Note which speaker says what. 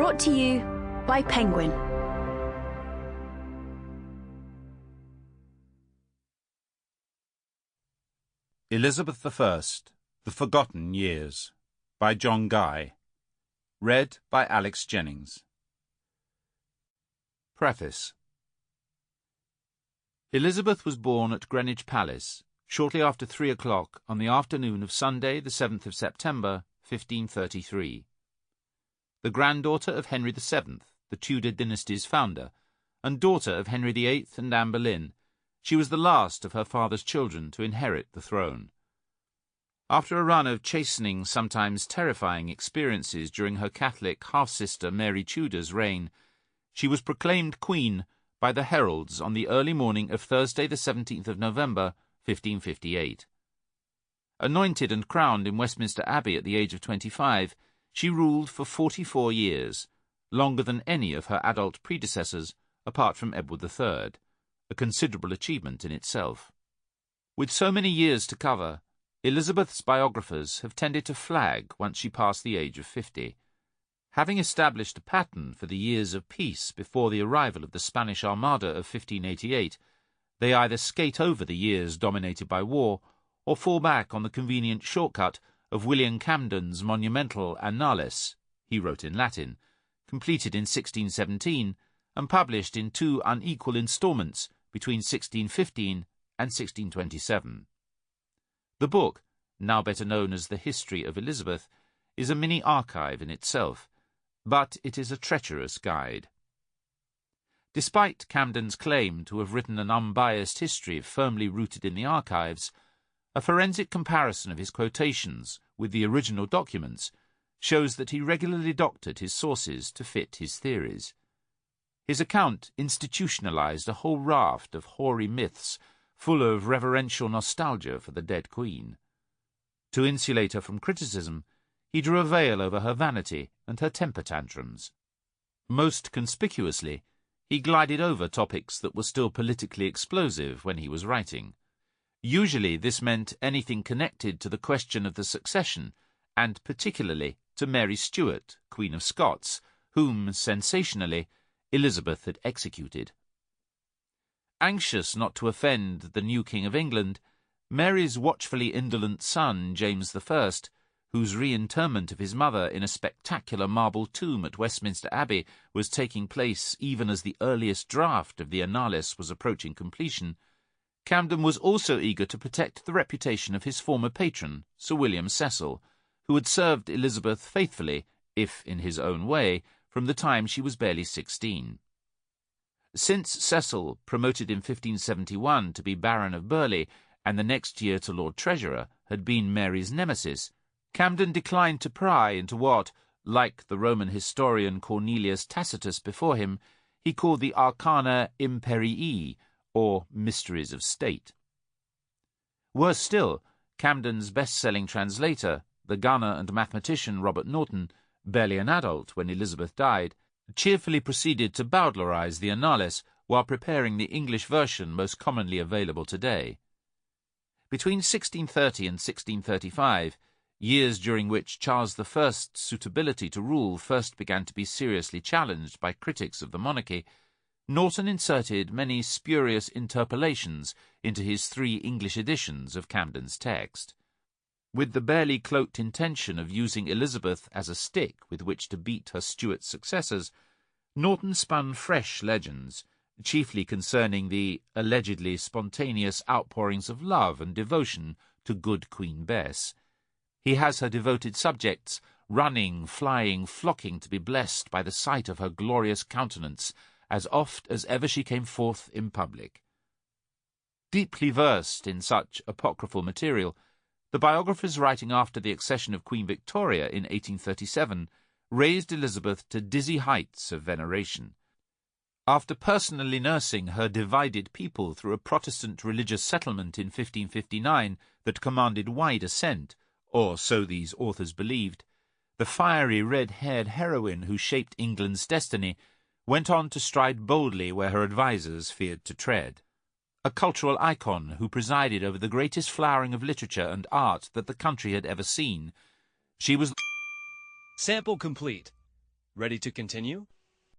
Speaker 1: Brought to you by Penguin.
Speaker 2: Elizabeth I, The Forgotten Years, by John Guy. Read by Alex Jennings. Preface. Elizabeth was born at Greenwich Palace shortly after 3 o'clock on the afternoon of Sunday, the 7th of September, 1533. The granddaughter of Henry VII, the Tudor dynasty's founder, and daughter of Henry VIII and Anne Boleyn, she was the last of her father's children to inherit the throne. After a run of chastening, sometimes terrifying experiences during her Catholic half-sister Mary Tudor's reign, she was proclaimed Queen by the heralds on the early morning of Thursday the 17th of November, 1558. Anointed and crowned in Westminster Abbey at the age of 25, she ruled for 44 years, longer than any of her adult predecessors, apart from Edward III, a considerable achievement in itself. With so many years to cover, Elizabeth's biographers have tended to flag once she passed the age of 50. Having established a pattern for the years of peace before the arrival of the Spanish Armada of 1588, they either skate over the years dominated by war or fall back on the convenient shortcut of William Camden's monumental Annales, he wrote in Latin, completed in 1617 and published in 2 unequal instalments between 1615 and 1627. The book, now better known as The History of Elizabeth, is a mini-archive in itself, but it is a treacherous guide. Despite Camden's claim to have written an unbiased history firmly rooted in the archives, a forensic comparison of his quotations with the original documents shows that he regularly doctored his sources to fit his theories. His account institutionalized a whole raft of hoary myths full of reverential nostalgia for the dead queen. To insulate her from criticism, he drew a veil over her vanity and her temper tantrums. Most conspicuously, he glided over topics that were still politically explosive when he was writing. Usually this meant anything connected to the question of the succession, and particularly to Mary Stuart, Queen of Scots, whom, sensationally, Elizabeth had executed. Anxious not to offend the new King of England, Mary's watchfully indolent son, James I, whose reinterment of his mother in a spectacular marble tomb at Westminster Abbey was taking place even as the earliest draft of the Annales was approaching completion, Camden was also eager to protect the reputation of his former patron, Sir William Cecil, who had served Elizabeth faithfully, if in his own way, from the time she was barely 16. Since Cecil, promoted in 1571 to be Baron of Burghley and the next year to Lord Treasurer, had been Mary's nemesis, Camden declined to pry into what, like the Roman historian Cornelius Tacitus before him, he called the Arcana Imperii, or Mysteries of State. Worse still, Camden's best-selling translator, the gunner and mathematician Robert Norton, barely an adult when Elizabeth died, cheerfully proceeded to Bowdlerize the Annales while preparing the English version most commonly available today. Between 1630 and 1635, years during which Charles I's suitability to rule first began to be seriously challenged by critics of the monarchy, Norton inserted many spurious interpolations into his 3 English editions of Camden's text. With the barely cloaked intention of using Elizabeth as a stick with which to beat her Stuart successors, Norton spun fresh legends, chiefly concerning the allegedly spontaneous outpourings of love and devotion to good Queen Bess. He has her devoted subjects running, flying, flocking to be blessed by the sight of her glorious countenance, as oft as ever she came forth in public. Deeply versed in such apocryphal material, the biographers writing after the accession of Queen Victoria in 1837 raised Elizabeth to dizzy heights of veneration. After personally nursing her divided people through a Protestant religious settlement in 1559 that commanded wide assent, or so these authors believed, the fiery red-haired heroine who shaped England's destiny went on to stride boldly where her advisers feared to tread. A cultural icon who presided over the greatest flowering of literature and art that the country had ever seen, she was...
Speaker 3: Sample complete. Ready to continue?